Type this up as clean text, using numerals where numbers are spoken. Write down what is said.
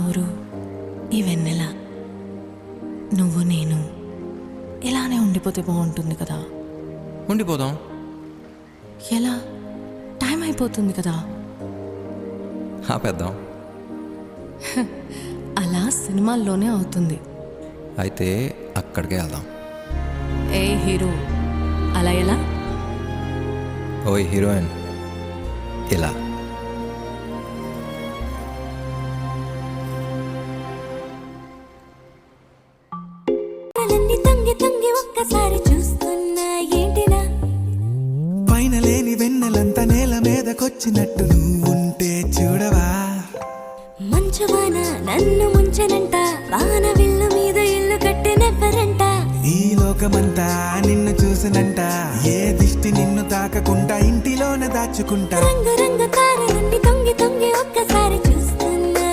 ఊరు, ఈ వెన్నెల, నువ్వు నేను ఇలానే ఉండిపోతే బాగుంటుంది కదా. ఉండిపోదాం. ఎలా? టైం అయిపోతుంది కదా. ఆపేద్దాం. అలా సినిమాల్లోనే అవుతుంది. అయితే అక్కడికే వెళ్దాం. ఏ హీరో, అలా ఎలా? ఓయ్ హీరోయిన్, ఇలా. ఒక్కసారి చూస్తున్నా ఏంటినా, పైన లేని వెన్నెలంతా నేల మీదకొచ్చినట్టు నువ్వుంటే చూడవా. మంచువాన నన్ను ముంచనంట, వాన విల్లు మీద ఇల్లు కట్టెనెవ్వరంట. ఈ లోకమంతా నిన్ను చూసినంట, ఏ దిష్టి నిన్ను తాకకుండా ఇంటిలోనే దాచుకుంటా. రంగు రంగు తారలన్నీ తొంగి తొంగి ఒక్కసారి చూస్తున్నా